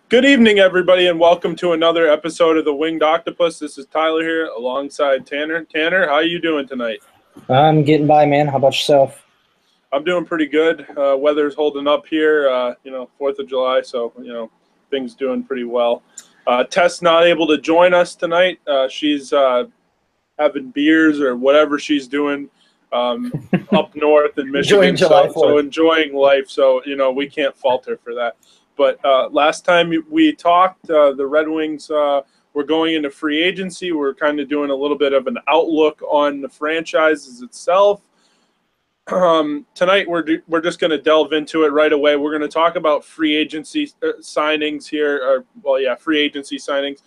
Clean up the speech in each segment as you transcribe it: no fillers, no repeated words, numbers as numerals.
Good evening, everybody, and welcome to another episode of the Winged Octopus. This is Tyler here alongside Tanner. Tanner, how are you doing tonight? I'm getting by, man. How about yourself? I'm doing pretty good. Weather's holding up here, 4th of July, so, things doing pretty well. Tess not able to join us tonight. She's having beers or whatever she's doing up north in Michigan. So enjoying life, so, we can't fault her for that. But last time we talked, the Red Wings were going into free agency. We're kind of doing a little bit of an outlook on the franchises itself. Tonight, we're just going to delve into it right away. We're going to talk about free agency signings here. Free agency signings.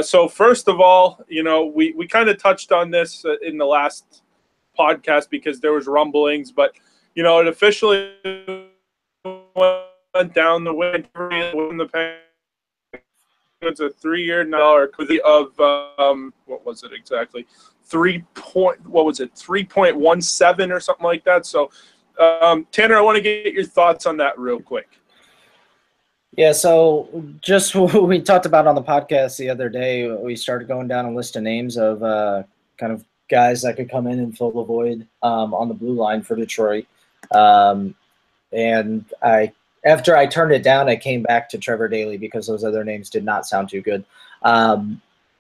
So first of all, we kind of touched on this in the last podcast because there was rumblings, but, it officially went down the way in the it's a 3-year of what was it exactly? 3.17 or something like that. So, Tanner, I want to get your thoughts on that real quick. Yeah, so just what we talked about on the podcast the other day, we started going down a list of names of kind of guys that could come in and fill the void on the blue line for Detroit. And after I turned it down, I came back to Trevor Daley because those other names did not sound too good.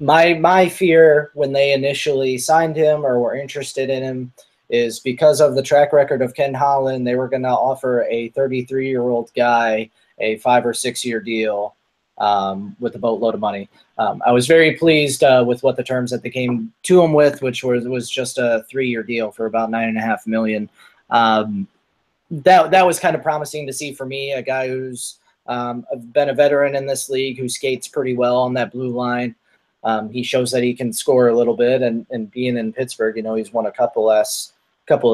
My fear when they initially signed him or were interested in him is because of the track record of Ken Holland, they were going to offer a 33-year-old guy a 5 or 6 year deal with a boatload of money. I was very pleased with what the terms that they came to him with, which was just a 3-year deal for about $9.5 million. That was kind of promising to see for me, a guy who's been a veteran in this league, who skates pretty well on that blue line. He shows that he can score a little bit, and being in Pittsburgh, he's won a couple of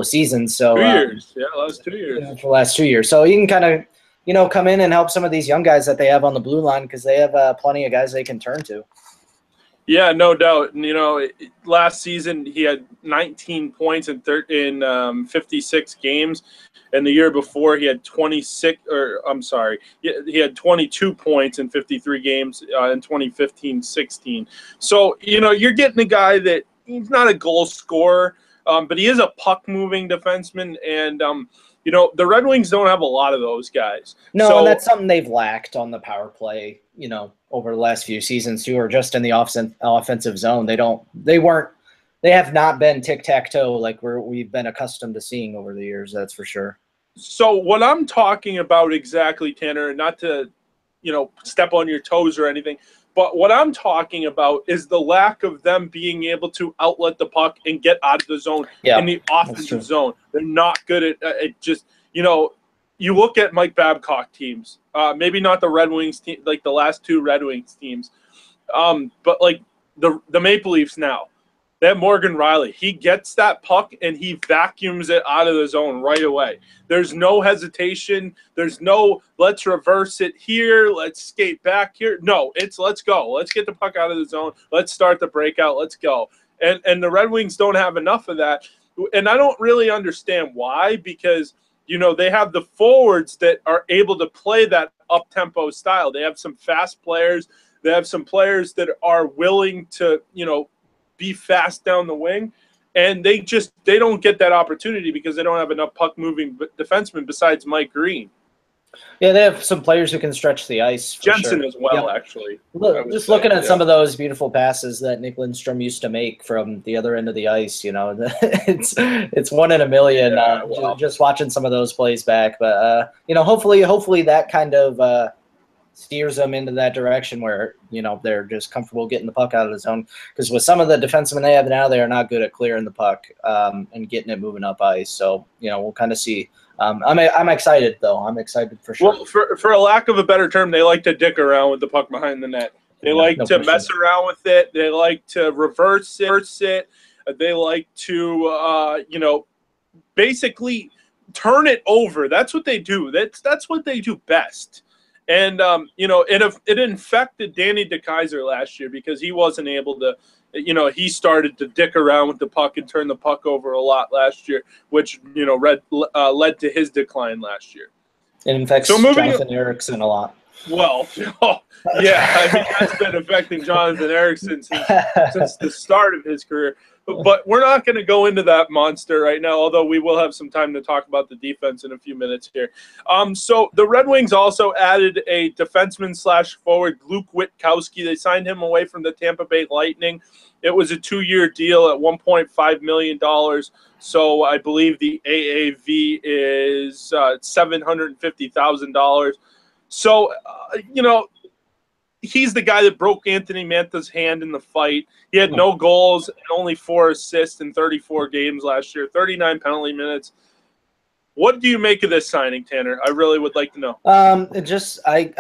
seasons. So 2 years, last 2 years. For the last 2 years, so he can kind of come in and help some of these young guys that they have on the blue line because they have plenty of guys they can turn to. Yeah, no doubt. And, last season he had 19 points in 56 games. And the year before he had 22 points in 53 games in 2015-16. So, you're getting a guy that he's not a goal scorer, but he is a puck-moving defenseman. And, the Red Wings don't have a lot of those guys. No, and that's something they've lacked on the power play, over the last few seasons too, or just in the offensive zone. They have not been tic-tac-toe like we've been accustomed to seeing over the years, that's for sure. So what I'm talking about exactly, Tanner, not to, step on your toes or anything, but what I'm talking about is the lack of them being able to outlet the puck and get out of the zone in the offensive zone. They're not good at it. Just, you look at Mike Babcock teams, maybe not the Red Wings team, like the last 2 Red Wings teams, but like the Maple Leafs now. They have Morgan Riley. He gets that puck and he vacuums it out of the zone right away. There's no hesitation. There's no let's reverse it here. Let's skate back here. No, it's let's go. Let's get the puck out of the zone. Let's start the breakout. Let's go. And the Red Wings don't have enough of that. And I don't really understand why, because they have the forwards that are able to play that up-tempo style. They have some fast players. They have some players that are willing to, be fast down the wing, and they don't get that opportunity because they don't have enough puck-moving defensemen besides Mike Green. Yeah, they have some players who can stretch the ice. Jensen as well, actually. Looking at some of those beautiful passes that Nick Lindstrom used to make from the other end of the ice, it's 1 in a million. Just watching some of those plays back, but hopefully that kind of steers them into that direction where they're just comfortable getting the puck out of the zone, because with some of the defensemen they have now, they are not good at clearing the puck and getting it moving up ice. So we'll kind of see. I'm excited though. I'm excited for sure. Well, for a lack of a better term, they like to dick around with the puck behind the net. They like to mess around with it. They like to reverse it. They like to basically turn it over. That's what they do. That's what they do best. And, it infected Danny DeKeyser last year because he wasn't able to, he started to dick around with the puck and turn the puck over a lot last year, which, led to his decline last year. It infects Jonathan Ericsson a lot. Well, Yeah, I mean, that's been affecting Jonathan Ericsson since the start of his career. But we're not going to go into that monster right now, although we will have some time to talk about the defense in a few minutes here. So the Red Wings also added a defenseman/forward, Luke Witkowski. They signed him away from the Tampa Bay Lightning. It was a 2-year deal at $1.5 million. So I believe the AAV is $750,000. So, he's the guy that broke Anthony Mantha's hand in the fight. He had no goals and only 4 assists in 34 games last year, 39 penalty minutes. What do you make of this signing, Tanner? I really would like to know. I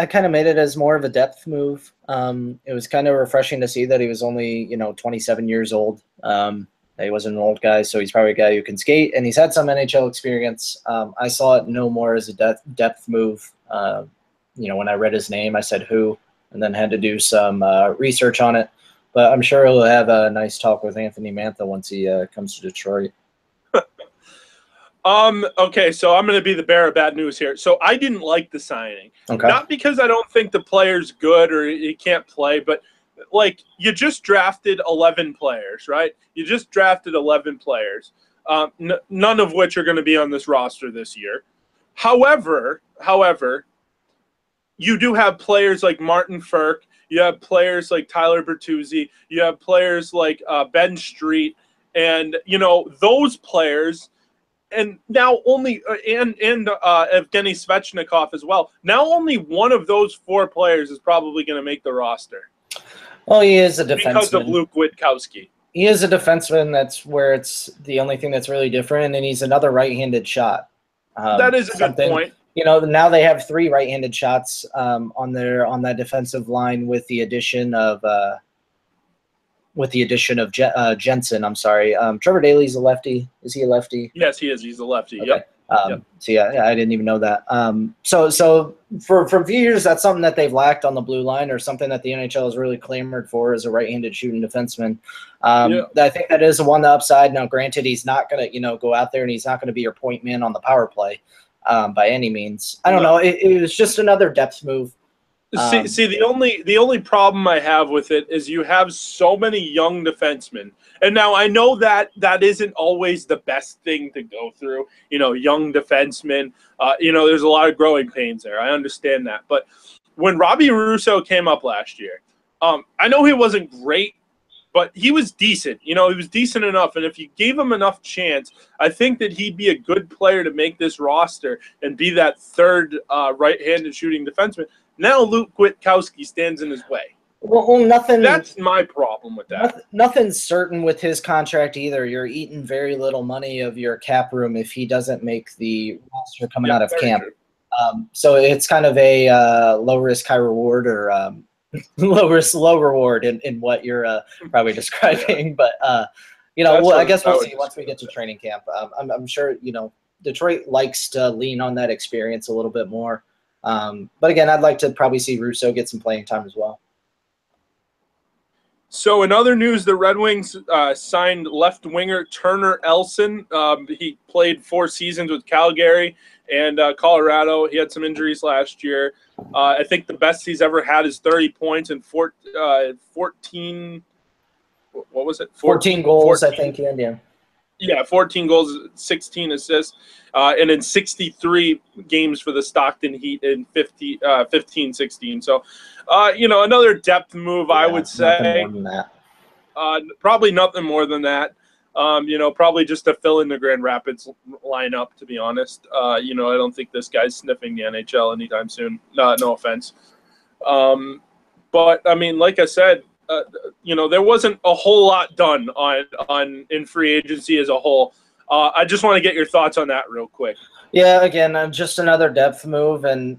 kind of made it as more of a depth move. It was kind of refreshing to see that he was only, 27 years old. He wasn't an old guy, so he's probably a guy who can skate, and he's had some NHL experience. I saw it no more as a depth move. When I read his name, I said who, and then had to do some research on it. But I'm sure he'll have a nice talk with Anthony Mantha once he comes to Detroit. Okay, so I'm going to be the bearer of bad news here. So I didn't like the signing. Okay. Not because I don't think the player's good or he can't play, but you just drafted 11 players, right? You just drafted 11 players, none of which are going to be on this roster this year. However, you do have players like Martin Ferk. You have players like Tyler Bertuzzi. You have players like Ben Street, and those players. And now only Evgeny Svechnikov as well. Now only one of those 4 players is probably going to make the roster. Well, he is a defenseman. Because of Luke Witkowski. He is a defenseman. That's where it's the only thing that's really different, and he's another right-handed shot. That is a good point. Now they have 3 right-handed shots on that defensive line with the addition of Jensen. I'm sorry. Trevor Daley's a lefty. Is he a lefty? Yes, he is. He's a lefty. Okay. Yep. So yeah, I didn't even know that. So for a few years, that's something that they've lacked on the blue line, or something that the NHL has really clamored for as a right-handed shooting defenseman. I think that is one upside. Now, granted, he's not going to go out there and he's not going to be your point man on the power play by any means. I don't know. It was just another depth move. See, the only problem I have with it is you have so many young defensemen, and now I know that isn't always the best thing to go through. Young defensemen. There's a lot of growing pains there. I understand that, but when Robbie Russo came up last year, I know he wasn't great, but he was decent. He was decent enough, and if you gave him enough chance, I think that he'd be a good player to make this roster and be that third right-handed shooting defenseman. Now Luke Witkowski stands in his way. Well, nothing. That's my problem with that. Nothing's certain with his contract either. You're eating very little money of your cap room if he doesn't make the roster coming out of camp. So it's kind of a low risk, high reward, or low risk, low reward in what you're probably describing. But I guess we'll see once we get to training camp. I'm sure Detroit likes to lean on that experience a little bit more. But again, I'd like to probably see Russo get some playing time as well. So in other news, the Red Wings signed left winger Turner Elson. He played 4 seasons with Calgary and Colorado. He had some injuries last year. I think the best he's ever had is 30 points and 14. What was it? 14 goals, 14. I think. Yeah. Yeah, 14 goals, 16 assists, and in 63 games for the Stockton Heat in 15-16. So, another depth move, I would say. More than that. Probably nothing more than that. Probably just to fill in the Grand Rapids lineup, to be honest. I don't think this guy's sniffing the NHL anytime soon. No offense. But, I mean, like I said, there wasn't a whole lot done in free agency as a whole. I just want to get your thoughts on that real quick. Yeah, again, just another depth move, and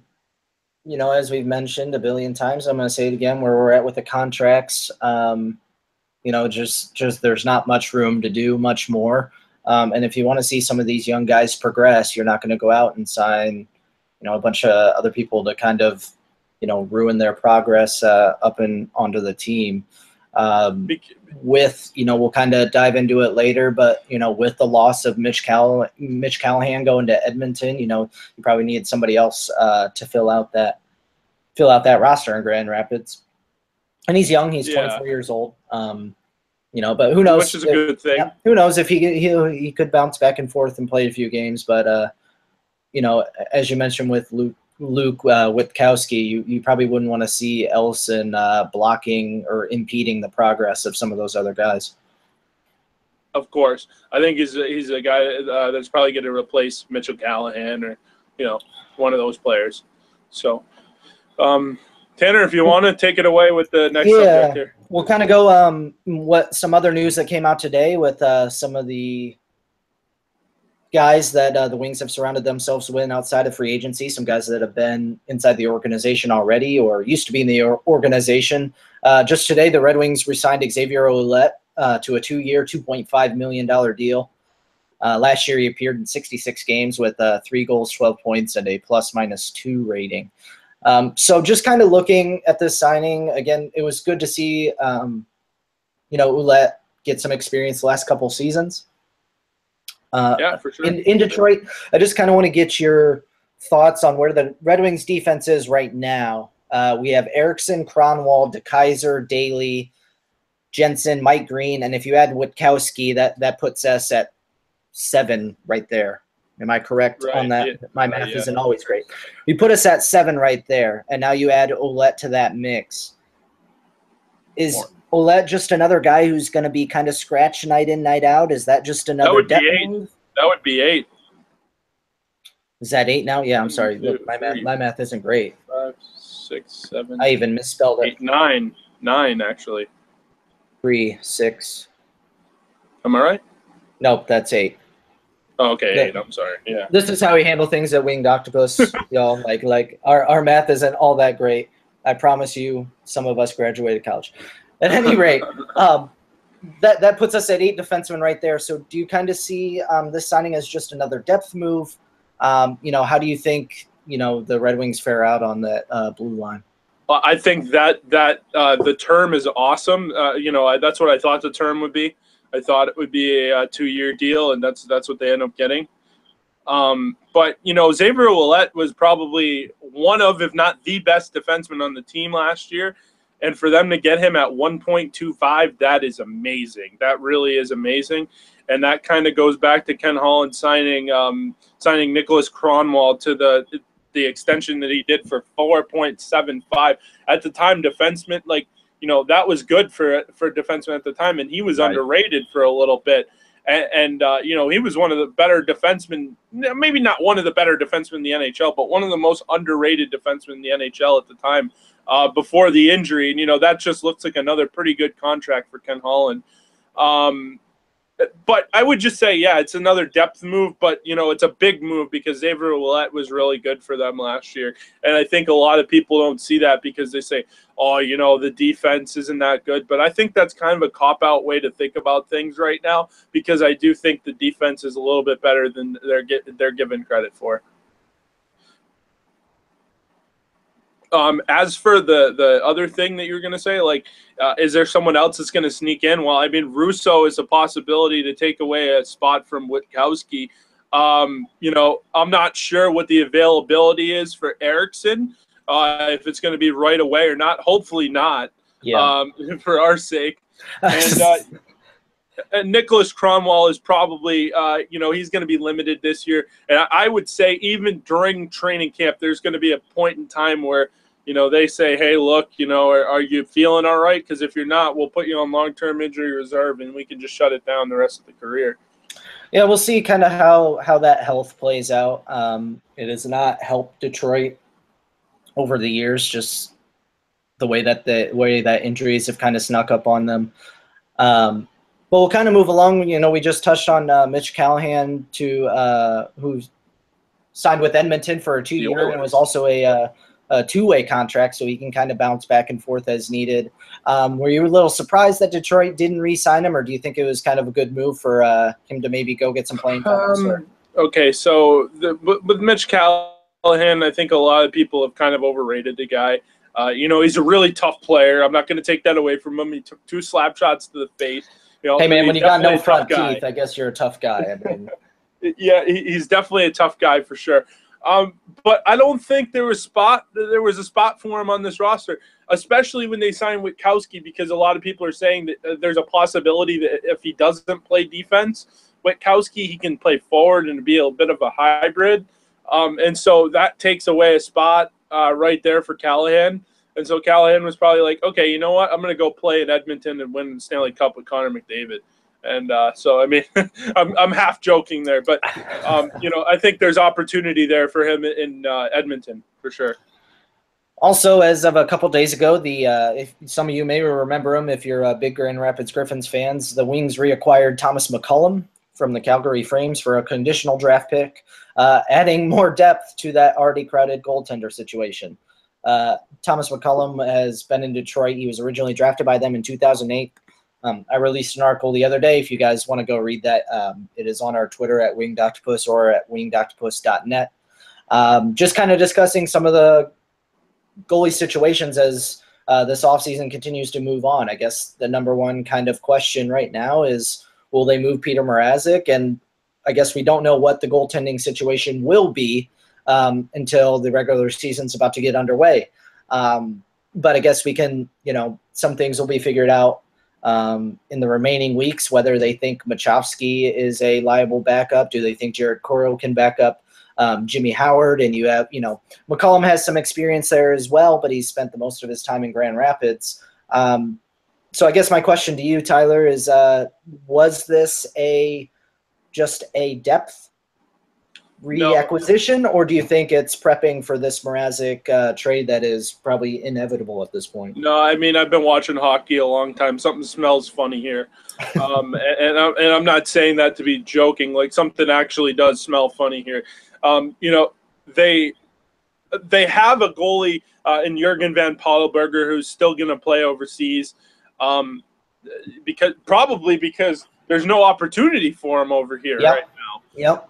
as we've mentioned a billion times, I'm going to say it again, where we're at with the contracts. Just there's not much room to do much more. And if you want to see some of these young guys progress, you're not going to go out and sign, a bunch of other people to kind of ruin their progress up and onto the team. We'll kind of dive into it later, but with the loss of Mitch Callahan going to Edmonton, you probably need somebody else to fill out that fill out that roster in Grand Rapids. And he's young; he's 24 Yeah. years old. But who knows? Which is a good thing. Yeah, who knows if he could bounce back and forth and play a few games. But as you mentioned with Luke Witkowski, you probably wouldn't want to see Elson blocking or impeding the progress of some of those other guys. Of course, I think he's a guy that's probably going to replace Mitchell Callahan or one of those players. So, Tanner, if you want to take it away with the next subject here. We'll kind of go what some other news that came out today with some of the guys that the Wings have surrounded themselves with outside of free agency, some guys that have been inside the organization already or used to be in the organization. Just today, the Red Wings re-signed Xavier Ouellet to a 2-year, $2.5 million deal. Last year, he appeared in 66 games with 3 goals, 12 points, and a +/-2 rating. So just kind of looking at this signing, again, it was good to see, Ouellet get some experience the last couple seasons. Yeah, for sure. In Detroit, I just kind of want to get your thoughts on where the Red Wings defense is right now. We have Eriksson, Kronwall, DeKeyser, Daly, Jensen, Mike Green, and if you add Witkowski, that puts us at 7 right there. Am I correct on that? Yeah. My math isn't always great. You put us at 7 right there, and now you add Ouellet to that mix. Is Ouellet just another guy who's going to be kind of scratch night in, night out? Is that just another depth move? That would be 8. Is that 8 now? Yeah, I'm sorry. Look, my math isn't great. 5, 6, 7. I even misspelled it. 8, 9. 9, actually. 3, 6. Am I right? Nope, that's 8. Oh, okay, 8. I'm sorry. Yeah. This is how we handle things at Winged Octopus, y'all. Like our math isn't all that great. I promise you, some of us graduated college. At any rate, that puts us at 8 defensemen right there. So do you kind of see this signing as just another depth move? How do you think the Red Wings fare out on that blue line? Well, I think that the term is awesome. That's what I thought the term would be. I thought it would be a 2-year deal, and that's what they end up getting. But Xavier Ouellet was probably one of, if not the best defenseman on the team last year. And for them to get him at 1.25, that is amazing. That really is amazing. And that kind of goes back to Ken Holland signing Nicholas Kronwall to the extension that he did for 4.75. At the time, defenseman, that was good for defenseman at the time, and he was underrated for a little bit. And he was one of the better defensemen, maybe not one of the better defensemen in the NHL, but one of the most underrated defensemen in the NHL at the time before the injury. And, that just looks like another pretty good contract for Ken Holland. But I would just say, it's another depth move, but, it's a big move because Xavier Ouellet was really good for them last year. And I think a lot of people don't see that because they say, the defense isn't that good. But I think that's kind of a cop-out way to think about things right now because I do think the defense is a little bit better than they're given credit for. As for the other thing that you're going to say, is there someone else that's going to sneak in? Well, I mean, Russo is a possibility to take away a spot from Witkowski. I'm not sure what the availability is for Eriksson, if it's going to be right away or not. Hopefully not, for our sake. And Nicholas Kronwall is probably, he's going to be limited this year. And I would say even during training camp, there's going to be a point in time where, they say, hey, look, are you feeling all right? Because if you're not, we'll put you on long-term injury reserve and we can just shut it down the rest of the career. Yeah, we'll see kind of how that health plays out. It has not helped Detroit over the years, just the way that injuries have kind of snuck up on them. But we'll kind of move along. We just touched on Mitch Callahan, who signed with Edmonton for a 2-year and was also a 2-way contract, so he can kind of bounce back and forth as needed. Were you a little surprised that Detroit didn't re-sign him, or do you think it was kind of a good move for him to maybe go get some playing time? Okay, so with Mitch Callahan, I think a lot of people have kind of overrated the guy. He's a really tough player. I'm not going to take that away from him. He took 2 slap shots to the face. Hey, man, when you got no front teeth, I guess you're a tough guy. I mean, yeah, he's definitely a tough guy for sure. But I don't think there was a spot for him on this roster, especially when they signed Witkowski, because a lot of people are saying that there's a possibility that if he doesn't play defense, Witkowski, he can play forward and be a bit of a hybrid. And so that takes away a spot right there for Callahan. And so Callahan was probably like, okay, you know what? I'm going to go play in Edmonton and win the Stanley Cup with Connor McDavid. And so, I mean, I'm half joking there, but, I think there's opportunity there for him in Edmonton for sure. Also, as of a couple days ago, if some of you may remember him, if you're big Grand Rapids Griffins fans, the Wings reacquired Thomas McCollum from the Calgary Flames for a conditional draft pick, adding more depth to that already crowded goaltender situation. Thomas McCollum has been in Detroit. He was originally drafted by them in 2008. I released an article the other day. If you guys want to go read that, it is on our Twitter at wingedoctopus or at wingedoctopus.net. Just kind of discussing some of the goalie situations as this offseason continues to move on. I guess the number one kind of question right now is, will they move Peter Mrazek? And I guess we don't know what the goaltending situation will be until the regular season's about to get underway. But I guess we can, some things will be figured out in the remaining weeks, whether they think Machowski is a liable backup. Do they think Jared Coro can back up Jimmy Howard? And you have, McCollum has some experience there as well, but he's spent the most of his time in Grand Rapids. So I guess my question to you, Tyler, is was this just a depth reacquisition, or do you think it's prepping for this Mrazek trade that is probably inevitable at this point? No, I mean, I've been watching hockey a long time. Something smells funny here. And I'm not saying that to be joking. Like, something actually does smell funny here. They have a goalie in Jurgen Van Pottelberger who's still going to play overseas because there's no opportunity for him over here right now. Yep.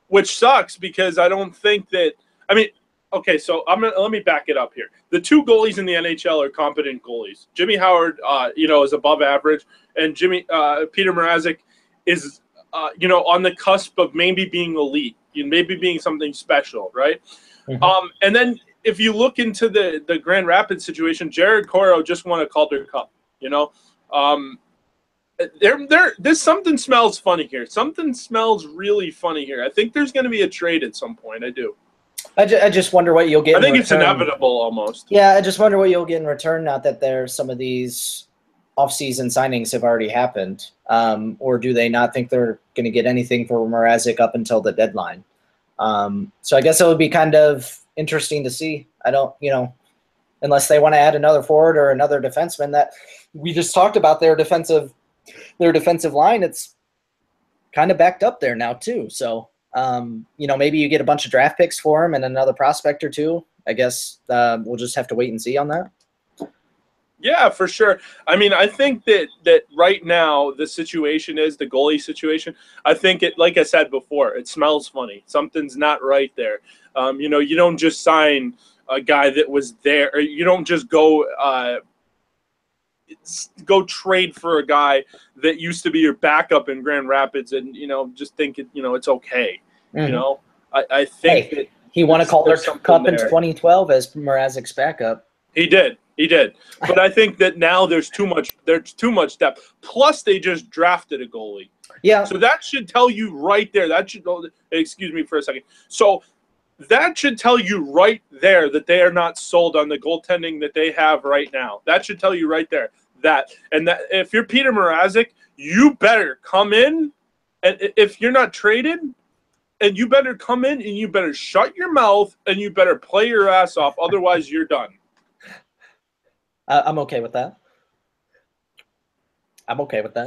Which sucks because I don't think that – I mean, okay, so let me back it up here. The two goalies in the NHL are competent goalies. Jimmy Howard, is above average, and Peter Mrazek is, on the cusp of maybe being elite, maybe being something special, right? Mm-hmm. And then if you look into the Grand Rapids situation, Jared Coro just won a Calder Cup, There's something smells funny here. Something smells really funny here. I think there's going to be a trade at some point. I do. I just wonder what you'll get. I think it's inevitable almost. Yeah, I just wonder what you'll get in return. Not that there's some of these off-season signings have already happened, or do they not think they're going to get anything for Mrazek up until the deadline? So I guess it would be kind of interesting to see. I don't, unless they want to add another forward or another defenseman. That we just talked about their defensive line, it's kind of backed up there now too. So, maybe you get a bunch of draft picks for him and another prospect or two. I guess we'll just have to wait and see on that. Yeah, for sure. I mean, I think that right now the situation is the goalie situation. I think it, like I said before, it smells funny. Something's not right there. You don't just sign a guy that was there, or you don't just go trade for a guy that used to be your backup in Grand Rapids and, just think it's okay. Mm-hmm. I think that he won a Calder Cup in 2012 as Mrazek's backup. He did. But I think that now there's too much depth. Plus they just drafted a goalie. Yeah. So that should tell you right there. Excuse me for a second. So that should tell you right there that they are not sold on the goaltending that they have right now. That should tell you right there that if you're Peter Mrazek, you better come in, and if you're not traded, and you better come in and you better shut your mouth and you better play your ass off. Otherwise, you're done. I'm okay with that.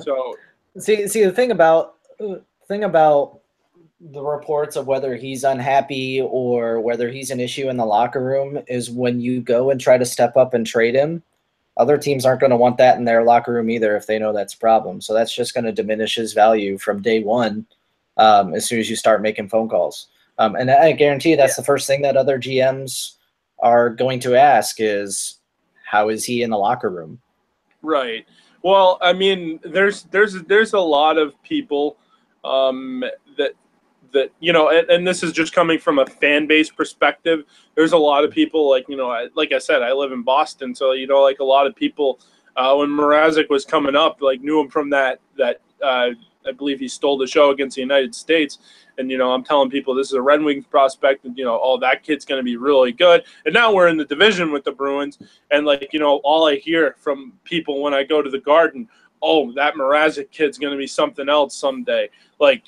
So see the thing about the reports of whether he's unhappy or whether he's an issue in the locker room is when you go and try to step up and trade him, other teams aren't going to want that in their locker room either if they know that's a problem. So that's just going to diminish his value from day one as soon as you start making phone calls. And I guarantee you that's the first thing that other GMs are going to ask is, how is he in the locker room? Right. Well, I mean, there's a lot of people that, you know, and this is just coming from a fan base perspective. There's a lot of people like, you know, like I said, I live in Boston, so, you know, like a lot of people when Mrazek was coming up, like knew him from that I believe he stole the show against the United States. And, you know, I'm telling people this is a Red Wings prospect, and, you know, oh, that kid's going to be really good. And now we're in the division with the Bruins, and, like, you know, all I hear from people when I go to the Garden, oh, that Mrazek kid's going to be something else someday. Like,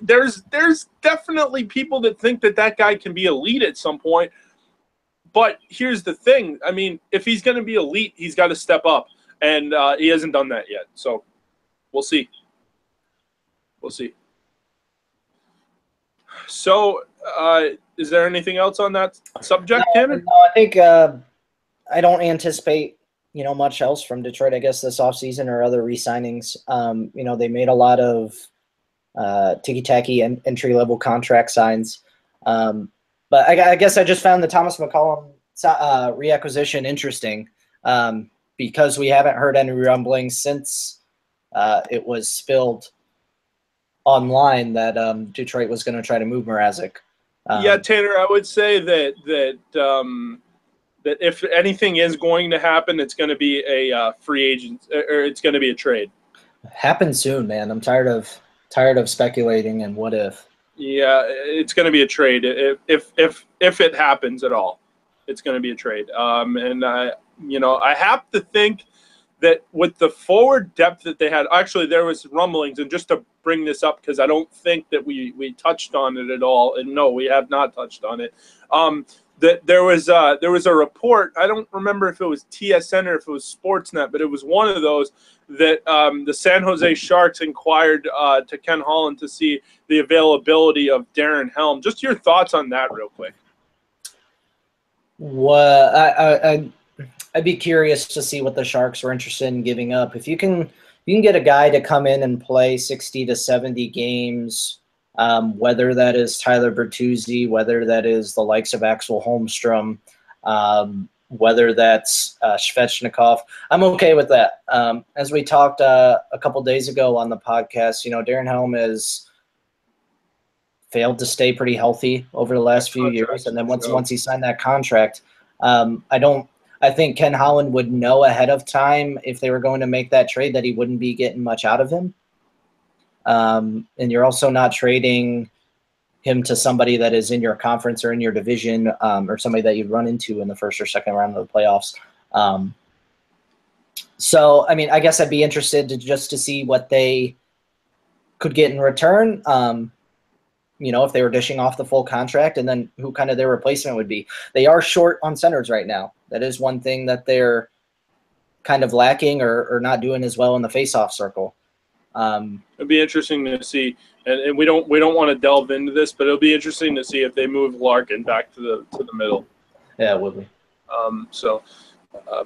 there's definitely people that think that guy can be elite at some point. But here's the thing. I mean, if he's going to be elite, he's got to step up. And he hasn't done that yet. So we'll see. We'll see. So is there anything else on that subject, Tanner? No, I think I don't anticipate, you know, much else from Detroit, I guess, this offseason or other re-signings. You know, they made a lot of ticky-tacky and entry-level contract signs. But I guess I just found the Thomas McCollum reacquisition interesting because we haven't heard any rumblings since it was spilled online that Detroit was going to try to move Mrazek. Yeah, Tanner, I would say that if anything is going to happen, it's going to be a free agent, or it's going to be a trade. Happen soon, man. I'm tired of speculating and what if. Yeah, it's going to be a trade. If it happens at all, it's going to be a trade. And you know, I have to think that with the forward depth that they had, actually there was rumblings, and just to bring this up because I don't think that we touched on it at all, and no, we have not touched on it. That there was a report. I don't remember if it was TSN or if it was Sportsnet, but it was one of those that the San Jose Sharks inquired to Ken Holland to see the availability of Darren Helm. Just your thoughts on that, real quick. Well, I'd be curious to see what the Sharks were interested in giving up. If you can get a guy to come in and play 60 to 70 games. Whether that is Tyler Bertuzzi, whether that is the likes of Axel Holmstrom, whether that's Svechnikov, I'm okay with that. As we talked a couple days ago on the podcast, you know, Darren Helm has failed to stay pretty healthy over the last few years, and then once he signed that contract, I think Ken Holland would know ahead of time if they were going to make that trade that he wouldn't be getting much out of him. And you're also not trading him to somebody that is in your conference or in your division, or somebody that you'd run into in the first or second round of the playoffs. So, I mean, I guess I'd be interested to see what they could get in return. You know, if they were dishing off the full contract, and then who kind of their replacement would be. They are short on centers right now. That is one thing that they're kind of lacking or not doing as well in the faceoff circle. It'd be interesting to see, and we don't want to delve into this, but it'll be interesting to see if they move Larkin back to the middle. Yeah, it would be.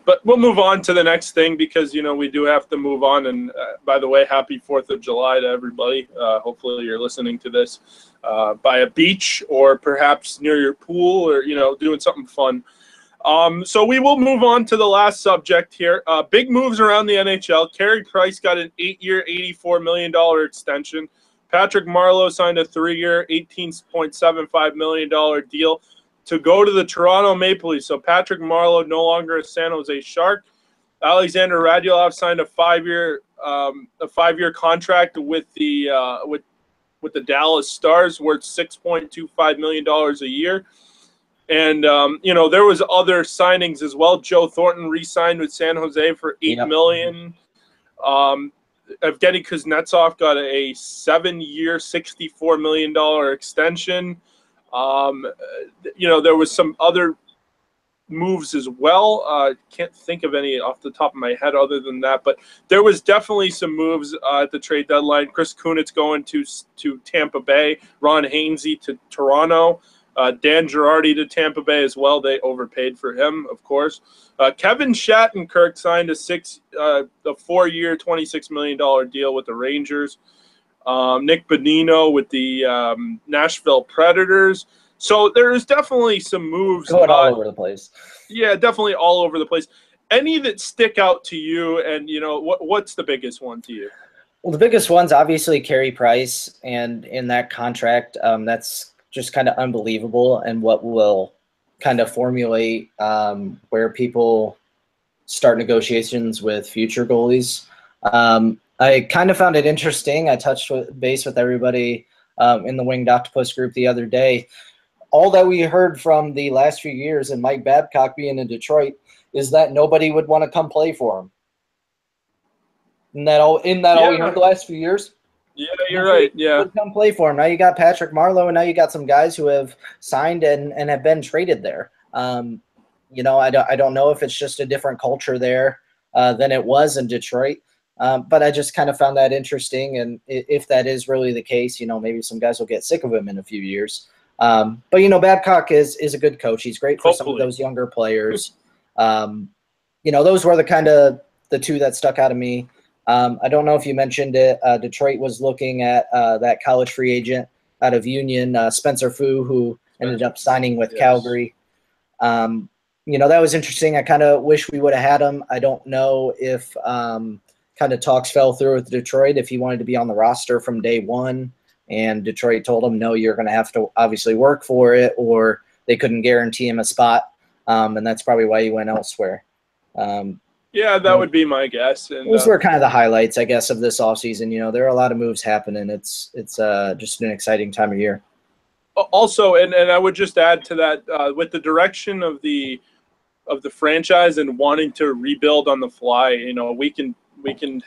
But we'll move on to the next thing because, you know, we do have to move on. And by the way, happy 4th of July to everybody. Hopefully you're listening to this by a beach or perhaps near your pool, or, you know, doing something fun. So we will move on to the last subject here. Big moves around the NHL. Carey Price got an 8-year, $84 million extension. Patrick Marleau signed a 3-year, $18.75 million deal to go to the Toronto Maple Leafs. So Patrick Marleau no longer a San Jose Shark. Alexander Radulov signed a 5-year contract with the Dallas Stars, worth $6.25 million a year. And you know, there was other signings as well. Joe Thornton re-signed with San Jose for $8 million. Evgeny Kuznetsov got a 7-year, $64 million extension. You know, there was some other moves as well. Can't think of any off the top of my head other than that, but there was definitely some moves at the trade deadline. Chris Kunitz going to Tampa Bay, Ron Hainsey to Toronto, Dan Girardi to Tampa Bay as well. They overpaid for him, of course. Kevin Shattenkirk signed a 4-year, $26 million deal with the Rangers. Nick Bonino with the Nashville Predators. So there's definitely some moves. Going all over the place. Yeah, definitely all over the place. Any that stick out to you, and, you know, what's the biggest one to you? Well, the biggest one's obviously Carey Price, and in that contract, that's just kind of unbelievable, and what will kind of formulate where people start negotiations with future goalies. I kind of found it interesting. I touched base with everybody in the Winged Octopus group the other day. All that we heard from the last few years and Mike Babcock being in Detroit is that nobody would want to come play for him. Isn't that all we heard the last few years? Yeah, you're right. Yeah. Would come play for him. Now you got Patrick Marleau, and now you got some guys who have signed and have been traded there. You know, I don't know if it's just a different culture there than it was in Detroit. But I just kind of found that interesting. And if that is really the case, you know, maybe some guys will get sick of him in a few years. But, you know, Babcock is a good coach. He's great for some of those younger players. You know, those were the two that stuck out of me. I don't know if you mentioned it. Detroit was looking at that college free agent out of Union, Spencer Fu, who ended up signing with Calgary. You know, that was interesting. I kind of wish we would have had him. I don't know if kind of talks fell through with Detroit, if he wanted to be on the roster from day one, and Detroit told him, no, you're going to have to obviously work for it, or they couldn't guarantee him a spot. And that's probably why he went elsewhere. Yeah, that would be my guess. And those were kind of the highlights, I guess, of this offseason. You know, there are a lot of moves happening. It's just an exciting time of year. Also, and I would just add to that, with the direction of the franchise and wanting to rebuild on the fly, you know, we can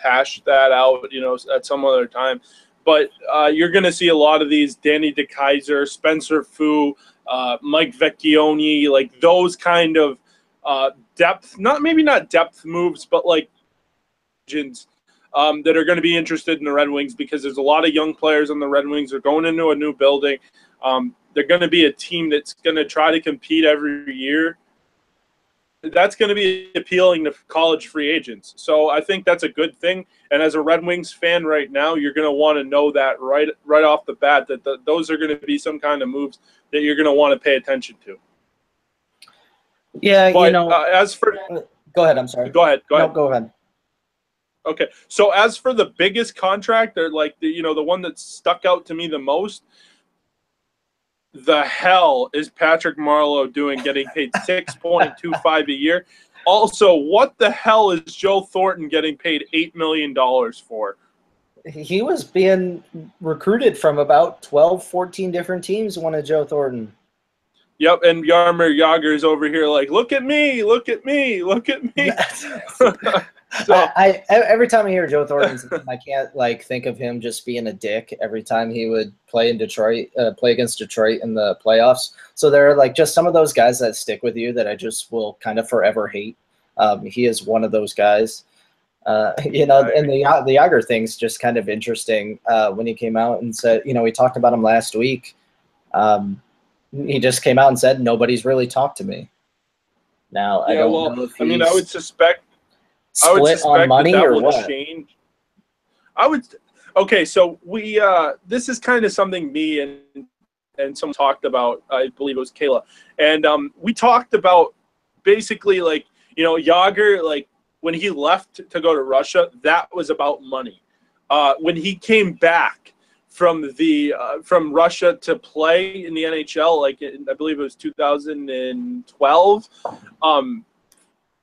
hash that out, you know, at some other time. But you're going to see a lot of these Danny DeKeyser, Spencer Fu, Mike Vecchione, like those kind of depth, maybe not depth moves, but like agents that are going to be interested in the Red Wings, because there's a lot of young players on the Red Wings. They're going into a new building. They're going to be a team that's going to try to compete every year. That's going to be appealing to college free agents. So I think that's a good thing. And as a Red Wings fan right now, you're going to want to know that right off the bat, that those are going to be some kind of moves that you're going to want to pay attention to. Yeah, but, you know. As for go ahead. I'm sorry. Go ahead. No, go ahead. Okay. So as for the biggest contract, or like the one that stuck out to me the most, the hell is Patrick Marleau doing getting paid $6.25 a year? Also, what the hell is Joe Thornton getting paid $8 million for? He was being recruited from about 12, 14 different teams, one of Joe Thornton. Yep, and Jaromir Jagr is over here like, look at me, look at me, look at me. So, I every time I hear Joe Thornton's name, I can't like think of him just being a dick every time he would play in Detroit, play against Detroit in the playoffs. So there are like just some of those guys that stick with you that I just will kind of forever hate. He is one of those guys. You know, and the Jagr thing's just kind of interesting. When he came out and said, you know, we talked about him last week. He just came out and said, nobody's really talked to me. Now, I don't know if I mean, I would suspect on money that or will what? change. Okay, so we this is kind of something me and someone talked about. I believe it was Kayla, and we talked about basically like, you know, Jagr, like when he left to go to Russia, that was about money. When he came back from Russia to play in the NHL, like I believe it was 2012,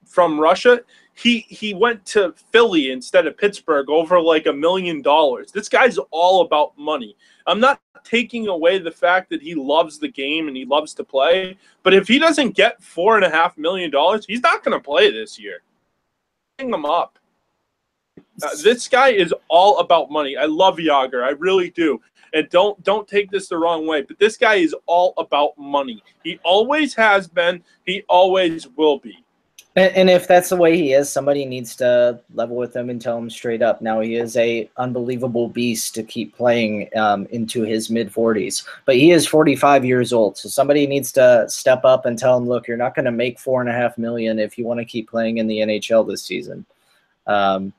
from Russia, he went to Philly instead of Pittsburgh over like $1 million. This guy's all about money. I'm not taking away the fact that he loves the game and he loves to play, but if he doesn't get $4.5 million, he's not going to play this year. Hang him up. This guy is all about money. I love Jagr. I really do. And don't take this the wrong way, but this guy is all about money. He always has been. He always will be. And if that's the way he is, somebody needs to level with him and tell him straight up. Now, he is a unbelievable beast to keep playing into his mid-40s. But he is 45 years old, so somebody needs to step up and tell him, look, you're not going to make $4.5 million if you want to keep playing in the NHL this season. Well,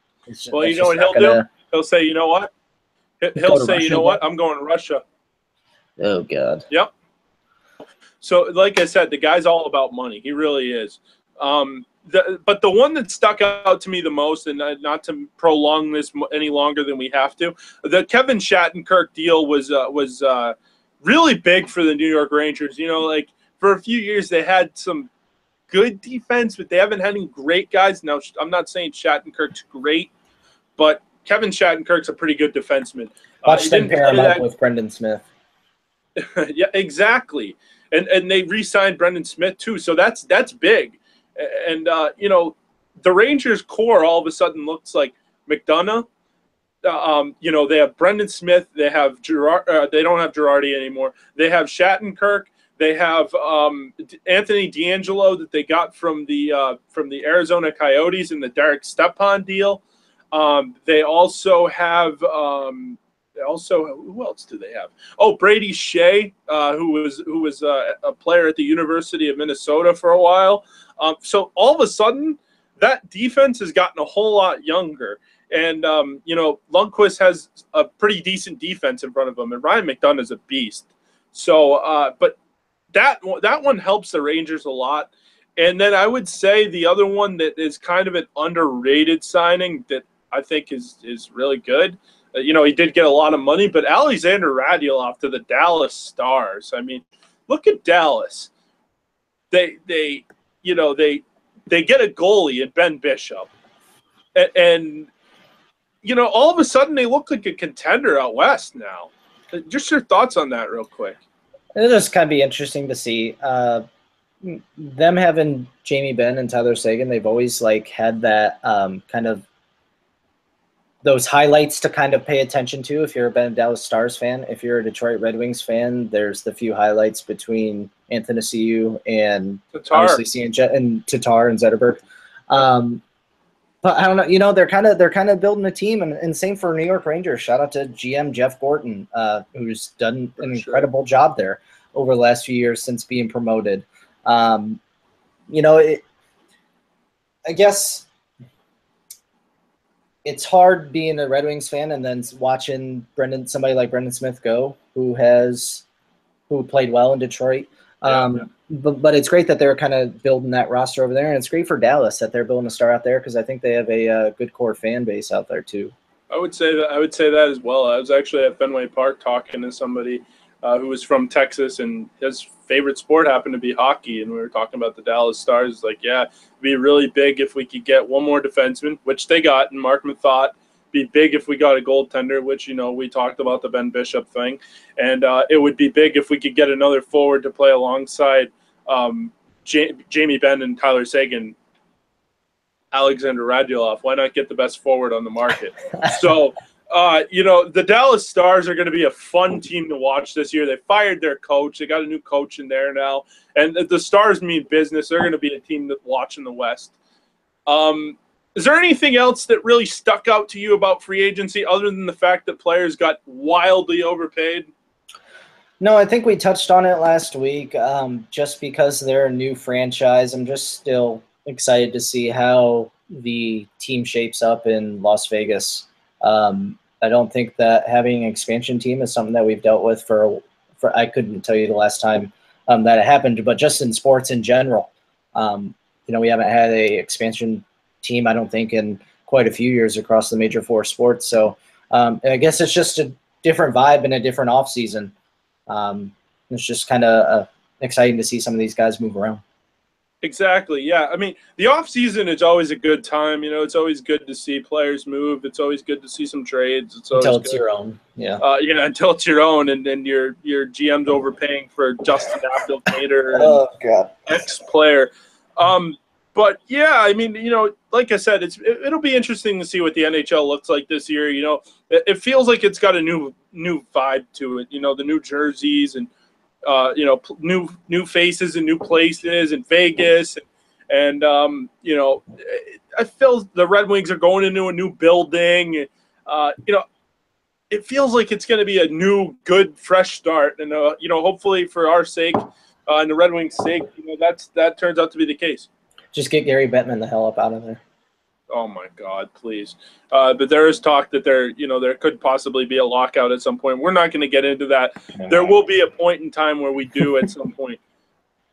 you know what he'll do? He'll say, you know what? He'll say, you know what? I'm going to Russia. Oh, God. Yep. So, like I said, the guy's all about money. He really is. but the one that stuck out to me the most, and not to prolong this any longer than we have to, the Kevin Shattenkirk deal was really big for the New York Rangers. You know, like for a few years they had some good defense, but they haven't had any great guys. Now, I'm not saying Shattenkirk's great, but Kevin Shattenkirk's a pretty good defenseman. Watch them pair him up with Brendan Smith. Yeah, exactly. And they re-signed Brendan Smith too, so that's big. And you know, the Rangers core all of a sudden looks like McDonough. You know, they have Brendan Smith. They have Girard. They don't have Girardi anymore. They have Shattenkirk. They have Anthony D'Angelo that they got from the Arizona Coyotes in the Derek Stepan deal. They also have who else do they have? Oh, Brady Shea, who was a player at the University of Minnesota for a while. So all of a sudden, that defense has gotten a whole lot younger. And, you know, Lundqvist has a pretty decent defense in front of him, and Ryan McDonough is a beast. So, but that one helps the Rangers a lot. And then I would say the other one that is kind of an underrated signing that I think is really good. You know, he did get a lot of money, but Alexander Radulov to the Dallas Stars. I mean, look at Dallas. They get a goalie in Ben Bishop, and you know, all of a sudden they look like a contender out west now. Just your thoughts on that, real quick. It'll just kind of be interesting to see them having Jamie Benn and Tyler Seguin. They've always like had that kind of those highlights to kind of pay attention to if you're a Dallas Stars fan. If you're a Detroit Red Wings fan, there's the few highlights between Anthony Ciu and Tatar. Obviously seeing and Tatar and Zetterberg. But I don't know, you know, they're kind of building a team, and same for New York Rangers. Shout out to GM Jeff Gorton, who's done an incredible job there over the last few years since being promoted. You know, I guess it's hard being a Red Wings fan and then watching somebody like Brendan Smith go, who played well in Detroit. But it's great that they're kind of building that roster over there, and it's great for Dallas that they're building a star out there because I think they have a good core fan base out there too. I would say that as well. I was actually at Fenway Park talking to somebody who was from Texas, and his favorite sport happened to be hockey, and we were talking about the Dallas Stars. Like, yeah, it'd be really big if we could get one more defenseman, which they got, and Mark Mathot. Be big if we got a goaltender, which, you know, we talked about the Ben Bishop thing, and it would be big if we could get another forward to play alongside Jamie Benn and Tyler Seguin, Alexander Radulov. Why not get the best forward on the market? So, you know, the Dallas Stars are going to be a fun team to watch this year. They fired their coach. They got a new coach in there now, and the Stars mean business. They're going to be a team to watch in the West. Is there anything else that really stuck out to you about free agency other than the fact that players got wildly overpaid? No, I think we touched on it last week. Just because they're a new franchise, I'm just still excited to see how the team shapes up in Las Vegas. I don't think that having an expansion team is something that we've dealt with for I couldn't tell you the last time that it happened, but just in sports in general. You know, we haven't had a expansion team, I don't think, in quite a few years across the major four sports. So I guess it's just a different vibe and a different off season. It's just kind of exciting to see some of these guys move around. Exactly. Yeah. I mean, the off season is always a good time. You know, it's always good to see players move. It's always good to see some trades. It's always until it's your own. Yeah. Until it's your own, and then your GM's overpaying for Justin Abdelkader, oh God, ex-player. But yeah, I mean, you know, like I said, it'll be interesting to see what the NHL looks like this year. You know, it feels like it's got a new vibe to it. You know, the new jerseys and you know, new faces and new places in Vegas, and you know, I feel the Red Wings are going into a new building. You know, it feels like it's going to be a new, good, fresh start, and you know, hopefully for our sake and the Red Wings' sake, you know, that turns out to be the case. Just get Gary Bettman the hell up out of there. Oh my God, please! But there is talk that there could possibly be a lockout at some point. We're not going to get into that. There will be a point in time where we do at some point.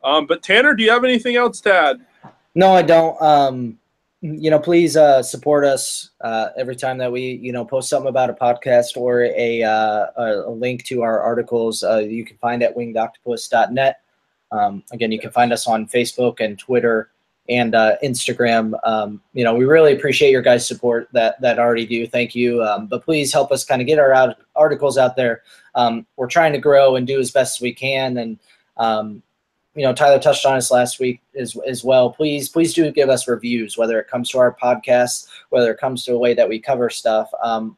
But Tanner, do you have anything else to add? No, I don't. Please support us every time that we, post something about a podcast or a link to our articles. You can find at wingedoctopus.net. Again, you can find us on Facebook and Twitter and Instagram. We really appreciate your guys' support that already do. Thank you. But please help us kind of get our articles out there. We're trying to grow and do as best as we can. And, Tyler touched on us last week as well. Please do give us reviews, whether it comes to our podcast, whether it comes to a way that we cover stuff.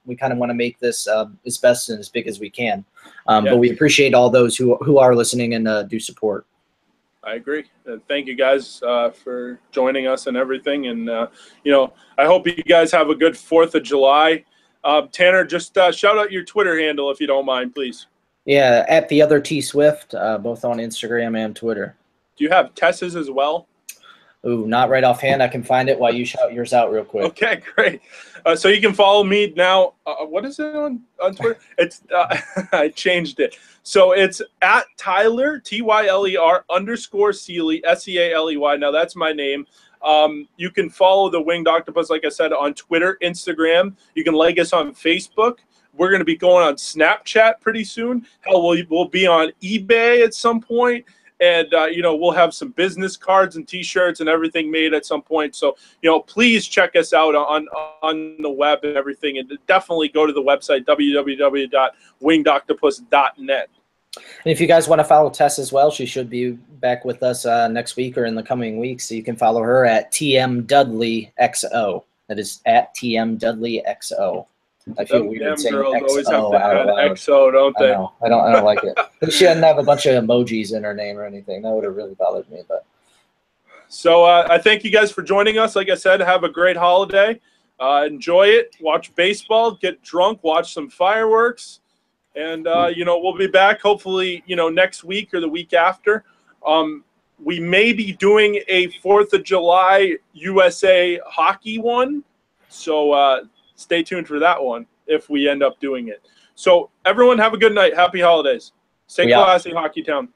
We kind of want to make this as best and as big as we can. But we appreciate all those who are listening and do support. I agree. Thank you guys for joining us and everything. And, I hope you guys have a good 4th of July. Tanner, just shout out your Twitter handle if you don't mind, please. Yeah, at the other T Swift, both on Instagram and Twitter. Do you have Tess's as well? Ooh, not right offhand. I can find it while you shout yours out real quick. Okay, great. So you can follow me now. What is it on Twitter? It's I changed it. So it's at Tyler, Tyler _ Seeley, Sealey. Now that's my name. You can follow the Winged Octopus, like I said, on Twitter, Instagram. You can like us on Facebook. We're going to be going on Snapchat pretty soon. Hell, we'll be on eBay at some point. And, we'll have some business cards and T-shirts and everything made at some point. So, please check us out on the web and everything. And definitely go to the website, www.wingedoctopus.net. And if you guys want to follow Tess as well, she should be back with us next week or in the coming weeks. So you can follow her at TMDudleyXO. That is at TMDudleyXO. I feel weird saying girls XO always have to out add loud. XO, don't they? I don't like it. She didn't have a bunch of emojis in her name or anything. That would have really bothered me. But so I thank you guys for joining us. Like I said, have a great holiday. Enjoy it. Watch baseball. Get drunk. Watch some fireworks. And, we'll be back hopefully, next week or the week after. We may be doing a 4th of July USA hockey one. So stay tuned for that one if we end up doing it. So everyone have a good night. Happy holidays. Stay classy, Hockeytown.